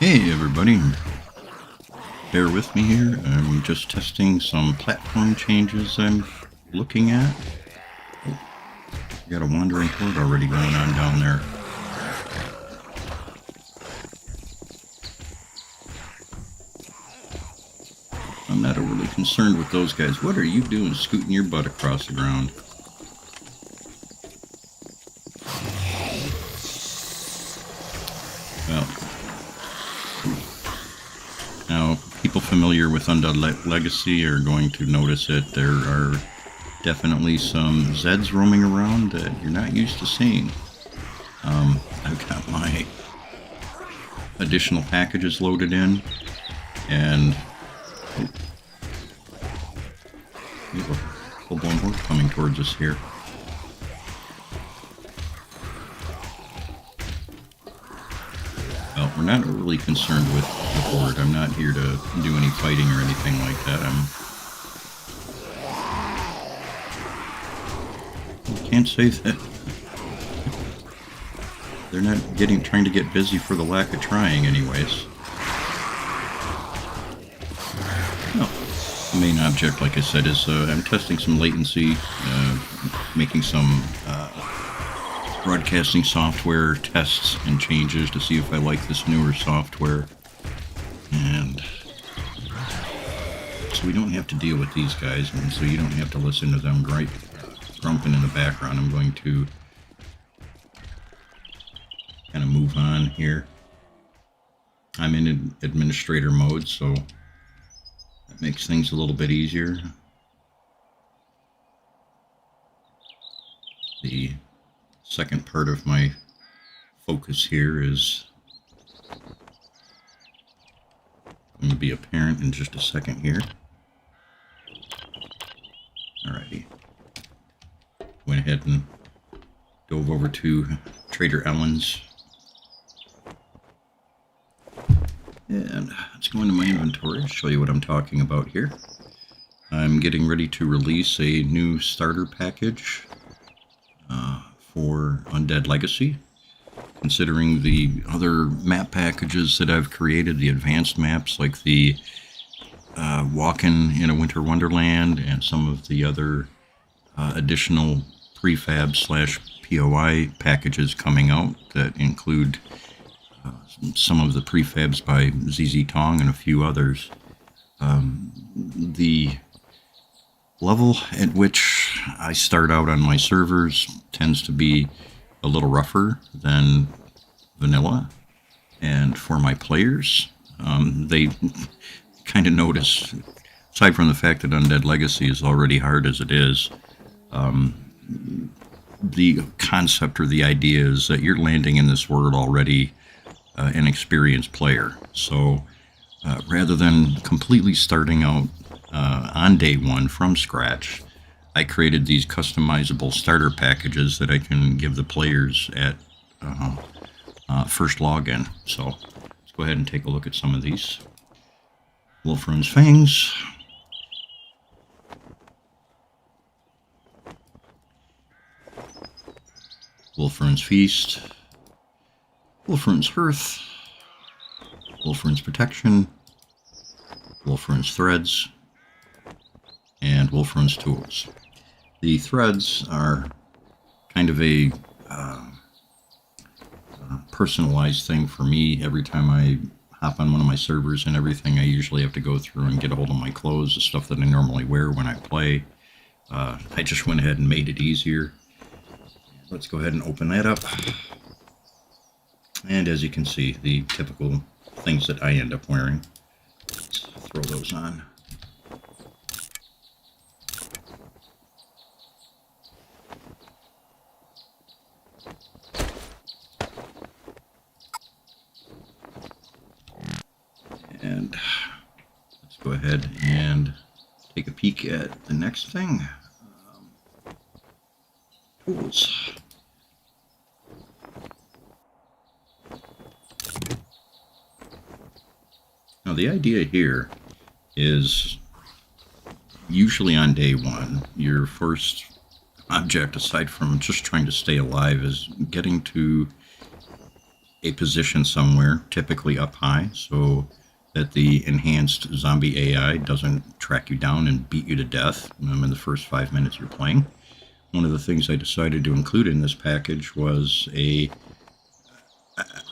Hey everybody, bear with me here. I'm just testing some platform changes I'm looking at. Oh, got a wandering horde already going on down there. I'm not overly concerned with those guys. What are you doing scooting your butt across the ground? Well, now people familiar with Undead Legacy are going to notice that there are definitely some Zeds roaming around that you're not used to seeing. I've got my additional packages loaded in, and we have a full-blown horde coming towards us here. Well, we're not really concerned with the horde. I'm not here to do any fighting or anything like that. I can't say that they're not trying to get busy for the lack of trying anyways. No. The main object, like I said, is I'm testing some latency, making some broadcasting software tests and changes to see if I like this newer software. And so we don't have to deal with these guys, and so you don't have to listen to them grumping in the background. I'm going to kind of move on here. I'm in administrator mode, so that makes things a little bit easier. The second part of my focus here is going to be apparent in just a second here. Alrighty. Went ahead and dove over to Trader Ellen's. And let's go into my inventory, show you what I'm talking about here. I'm getting ready to release a new starter package for Undead Legacy. Considering the other map packages that I've created, the advanced maps like the Walkin' in a Winter Wonderland and some of the other additional prefab / POI packages coming out that include some of the prefabs by ZZ Tong and a few others. The level at which I start out on my servers tends to be a little rougher than vanilla, and for my players, they kind of notice, aside from the fact that Undead Legacy is already hard as it is, the concept or the idea is that you're landing in this world already an experienced player. So rather than completely starting out on day one from scratch, I created these customizable starter packages that I can give the players at first login. So let's go ahead and take a look at some of these. Wolfrun's Fangs. Wolfrun's Feast. Wolfrun's Hearth. Wolfrun's Protection. Wolfrun's Threads. And Wolfrun's Tools. The threads are kind of a personalized thing for me. Every time I hop on one of my servers and everything, I usually have to go through and get a hold of my clothes, the stuff that I normally wear when I play. I just went ahead and made it easier. Let's go ahead and open that up. And as you can see, the typical things that I end up wearing. Let's throw those on. And let's go ahead and take a peek at the next thing. Tools. Now the idea here is usually on day one, your first object, aside from just trying to stay alive, is getting to a position somewhere, typically up high, so that the enhanced zombie AI doesn't track you down and beat you to death in the first 5 minutes you're playing. One of the things I decided to include in this package was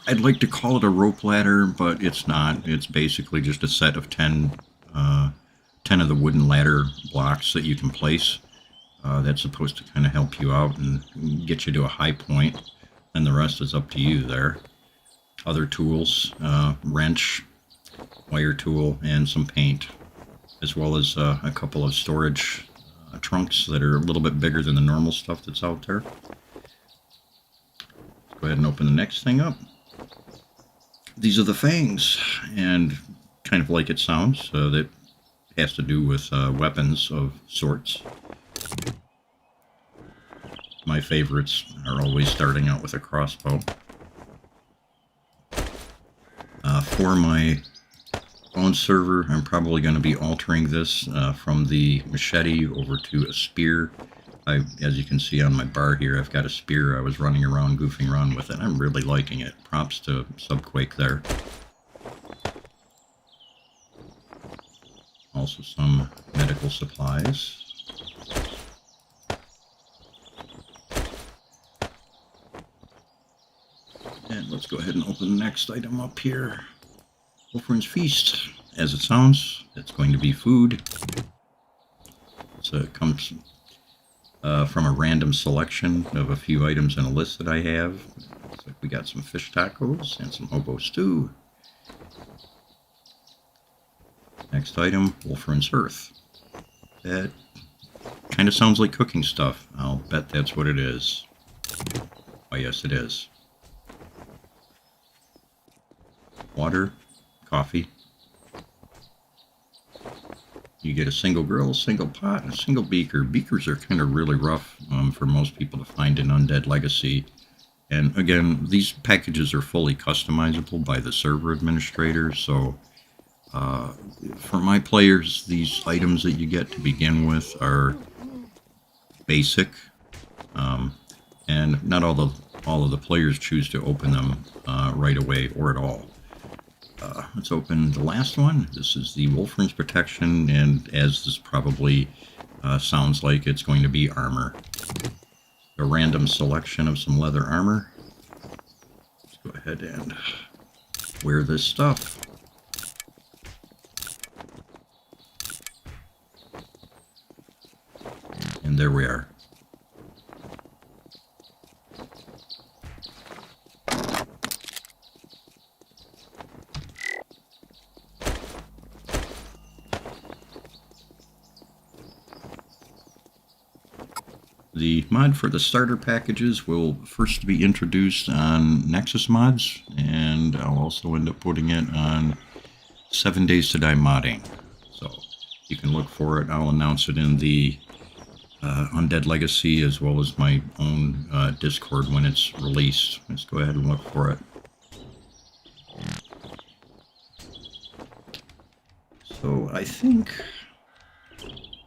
I'd like to call it a rope ladder, but it's not. It's basically just a set of 10 of the wooden ladder blocks that you can place. That's supposed to kind of help you out and get you to a high point, and the rest is up to you there. Other tools, wrench, wire tool, and some paint, as well as a couple of storage trunks that are a little bit bigger than the normal stuff that's out there. Let's go ahead and open the next thing up. These are the fangs, and kind of like it sounds, that has to do with weapons of sorts. My favorites are always starting out with a crossbow. For my own server, I'm probably going to be altering this from the machete over to a spear. As you can see on my bar here, I've got a spear. I was running around, goofing around with it. I'm really liking it. Props to Subquake there. Also some medical supplies. And let's go ahead and open the next item up here. Wolfrin's Feast. As it sounds, it's going to be food. So it comes from a random selection of a few items in a list that I have. Looks like we got some fish tacos and some hobo stew. Next item, Wolfrin's Earth. That kind of sounds like cooking stuff. I'll bet that's what it is. Oh yes, it is. Water, coffee. You get a single grill, a single pot, and a single beaker. Beakers are kind of really rough for most people to find in Undead Legacy. And again, these packages are fully customizable by the server administrator, so for my players, these items that you get to begin with are basic, and not all of the players choose to open them right away or at all. Let's open the last one. This is the Wolfrin's Protection, and as this probably sounds like, it's going to be armor. A random selection of some leather armor. Let's go ahead and wear this stuff. And there we are. The mod for the starter packages will first be introduced on Nexus Mods, and I'll also end up putting it on 7 Days to Die modding. So you can look for it. I'll announce it in the Undead Legacy as well as my own Discord when it's released. Let's go ahead and look for it. So I think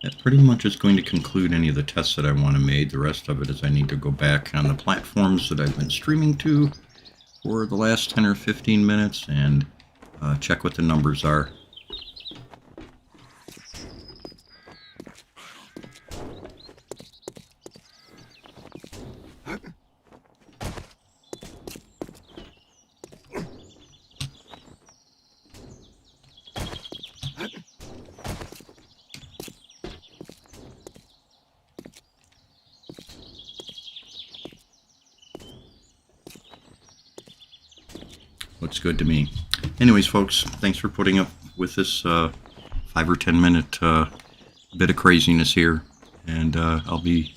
that pretty much is going to conclude any of the tests that I want to make. The rest of it is I need to go back on the platforms that I've been streaming to for the last 10 or 15 minutes and check what the numbers are. Looks good to me. Anyways, folks, thanks for putting up with this 5 or 10 minute bit of craziness here. And I'll be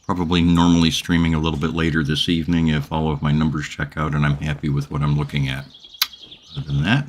probably normally streaming a little bit later this evening if all of my numbers check out and I'm happy with what I'm looking at. Other than that,